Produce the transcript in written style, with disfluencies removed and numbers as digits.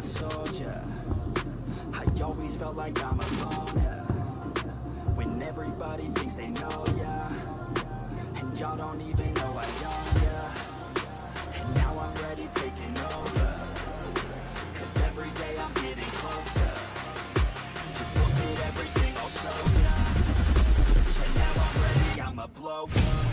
soldier. I always felt like I'm alone, yeah. When everybody thinks they know, yeah. And y'all don't even know I own, yeah. And now I'm ready taking over, 'cause every day I'm getting closer. Just look at everything I'll show ya. And now I'm ready, I'ma blow up.